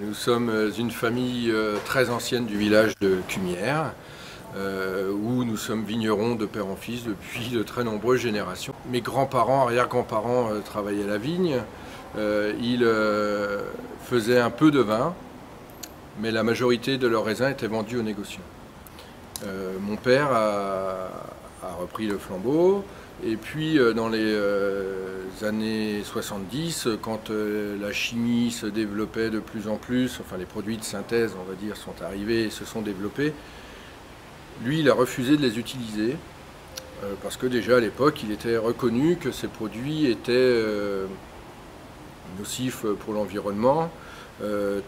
Nous sommes une famille très ancienne du village de Cumières, où nous sommes vignerons de père en fils depuis de très nombreuses générations. Mes grands-parents, arrière-grands-parents travaillaient la vigne. Ils faisaient un peu de vin, mais la majorité de leurs raisins étaient vendus aux négociants. Mon père a repris le flambeau. Et puis dans les années 70, quand la chimie se développait de plus en plus, enfin les produits de synthèse, on va dire, sont arrivés et se sont développés, lui, il a refusé de les utiliser parce que déjà à l'époque, il était reconnu que ces produits étaient nocifs pour l'environnement,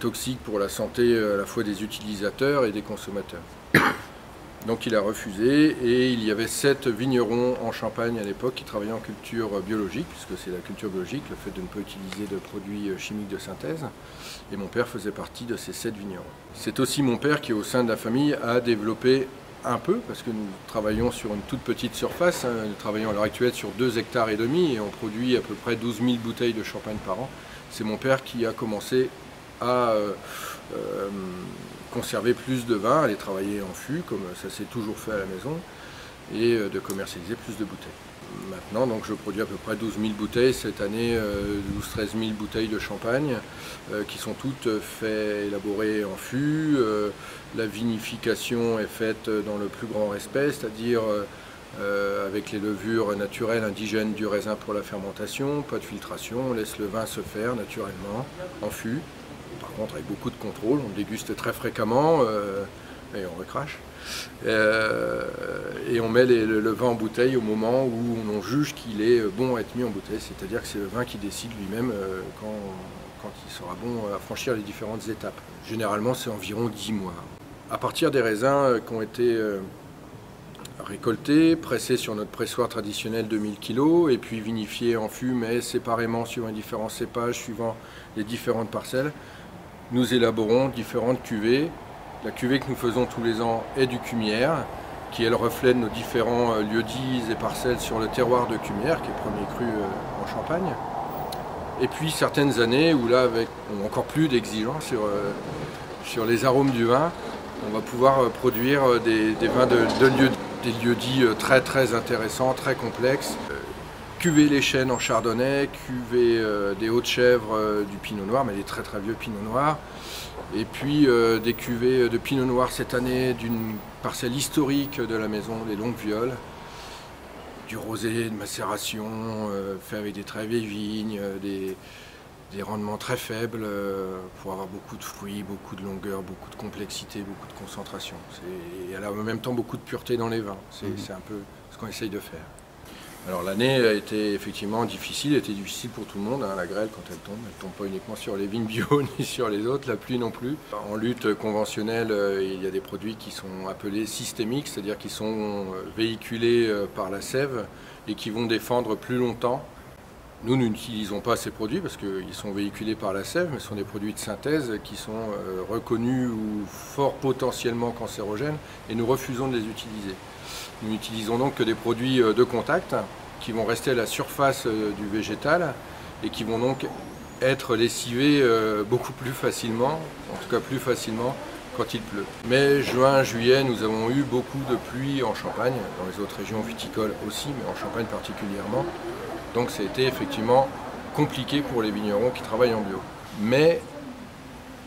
toxiques pour la santé à la fois des utilisateurs et des consommateurs. Donc il a refusé et il y avait 7 vignerons en Champagne à l'époque qui travaillaient en culture biologique, puisque c'est la culture biologique, le fait de ne pas utiliser de produits chimiques de synthèse. Et mon père faisait partie de ces 7 vignerons. C'est aussi mon père qui, au sein de la famille, a développé un peu, parce que nous travaillons sur une toute petite surface, nous travaillons à l'heure actuelle sur 2,5 hectares et on produit à peu près 12 000 bouteilles de champagne par an. C'est mon père qui a commencé à conserver plus de vin, aller travailler en fût, comme ça s'est toujours fait à la maison, et de commercialiser plus de bouteilles. Maintenant, donc, je produis à peu près 12 000 bouteilles, cette année 12-13 000 bouteilles de champagne, qui sont toutes élaborées en fût. La vinification est faite dans le plus grand respect, c'est-à-dire avec les levures naturelles indigènes du raisin pour la fermentation, pas de filtration, on laisse le vin se faire naturellement en fût. Par contre, avec beaucoup de contrôle, on déguste très fréquemment et on recrache. Et on met le vin en bouteille au moment où on juge qu'il est bon à être mis en bouteille, c'est-à-dire que c'est le vin qui décide lui-même quand il sera bon à franchir les différentes étapes. Généralement, c'est environ 10 mois. À partir des raisins qui ont été récoltés, pressés sur notre pressoir traditionnel de 1000 kg et puis vinifiés en fût, mais séparément suivant les différents cépages, suivant les différentes parcelles, nous élaborons différentes cuvées. La cuvée que nous faisons tous les ans est du Cumières, qui est le reflet de nos différents lieux-dits et parcelles sur le terroir de Cumières, qui est le premier cru en Champagne. Et puis certaines années où là, avec encore plus d'exigences sur les arômes du vin, on va pouvoir produire des vins des lieux-dits très très intéressants, très complexes. Cuvée les chênes en chardonnay, cuvée des Hauts-de-Chèvre du pinot noir, mais des très très vieux pinot noirs. Et puis des cuvées de pinot noir cette année d'une parcelle historique de la maison, les Longues Violes. Du rosé de macération, fait avec des très vieilles vignes, des rendements très faibles pour avoir beaucoup de fruits, beaucoup de longueur, beaucoup de complexité, beaucoup de concentration. Et en même temps beaucoup de pureté dans les vins. C'est un peu ce qu'on essaye de faire. Alors l'année a été effectivement difficile, elle était difficile pour tout le monde, hein, la grêle quand elle tombe pas uniquement sur les vignes bio ni sur les autres, la pluie non plus. En lutte conventionnelle, il y a des produits qui sont appelés systémiques, c'est-à-dire qui sont véhiculés par la sève et qui vont défendre plus longtemps. Nous n'utilisons pas ces produits parce qu'ils sont véhiculés par la sève, mais ce sont des produits de synthèse qui sont reconnus ou fort potentiellement cancérogènes et nous refusons de les utiliser. Nous n'utilisons donc que des produits de contact qui vont rester à la surface du végétal et qui vont donc être lessivés beaucoup plus facilement, en tout cas plus facilement quand il pleut. Mais juin, juillet, nous avons eu beaucoup de pluie en Champagne, dans les autres régions viticoles aussi, mais en Champagne particulièrement. Donc c'était effectivement compliqué pour les vignerons qui travaillent en bio. Mais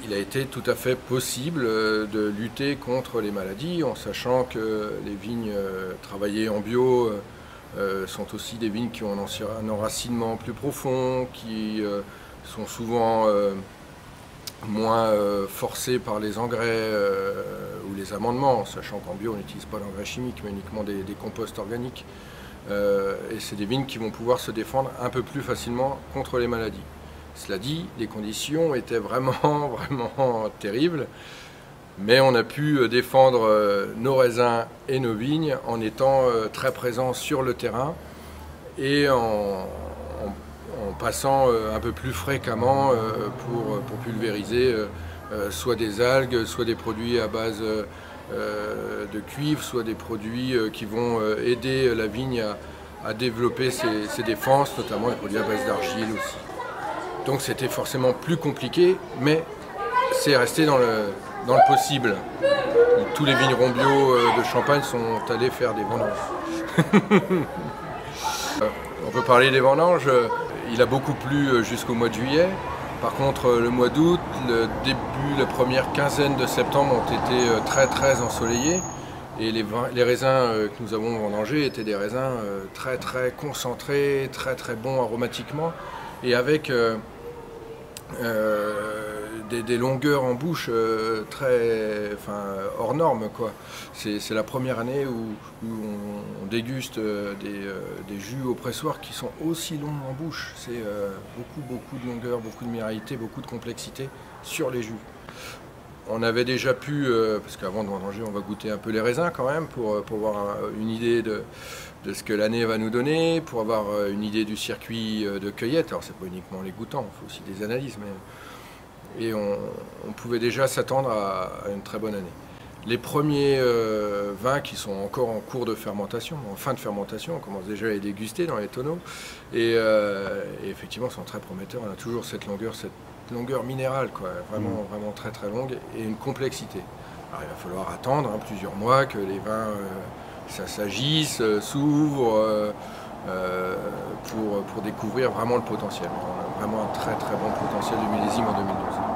il a été tout à fait possible de lutter contre les maladies, en sachant que les vignes travaillées en bio sont aussi des vignes qui ont un enracinement plus profond, qui sont souvent moins forcées par les engrais ou les amendements, sachant qu'en bio on n'utilise pas d'engrais chimiques, mais uniquement des composts organiques. Et c'est des vignes qui vont pouvoir se défendre un peu plus facilement contre les maladies. Cela dit, les conditions étaient vraiment terribles, mais on a pu défendre nos raisins et nos vignes en étant très présents sur le terrain et en passant un peu plus fréquemment pour pulvériser soit des algues, soit des produits à base de cuivre, soit des produits qui vont aider la vigne à développer ses défenses, notamment les produits à base d'argile aussi. Donc c'était forcément plus compliqué, mais c'est rester dans le possible. Tous les vignerons bio de Champagne sont allés faire des vendanges. On peut parler des vendanges, il a beaucoup plu jusqu'au mois de juillet. Par contre, le mois d'août, la première quinzaine de septembre ont été très ensoleillés. Et les raisins que nous avons vendangés étaient des raisins très concentrés, très bons aromatiquement, et avec des longueurs en bouche hors normes, quoi. C'est la première année où on déguste des jus au pressoir qui sont aussi longs en bouche. C'est beaucoup de longueur, beaucoup de minéralité, beaucoup de complexité sur les jus. On avait déjà pu, parce qu'avant de vendanger, on va goûter un peu les raisins quand même pour avoir une idée de ce que l'année va nous donner, pour avoir une idée du circuit de cueillette. Alors c'est pas uniquement les goûtants, il faut aussi des analyses, et on pouvait déjà s'attendre à une très bonne année. Les premiers vins qui sont encore en cours de fermentation, en fin de fermentation, on commence déjà à les déguster dans les tonneaux, et effectivement sont très prometteurs. On a toujours cette longueur minérale, quoi, vraiment très longue, et une complexité. Alors, il va falloir attendre plusieurs mois que les vins ça s'agisse, s'ouvrent pour découvrir vraiment le potentiel. On a vraiment un très bon potentiel du millésime en 2012.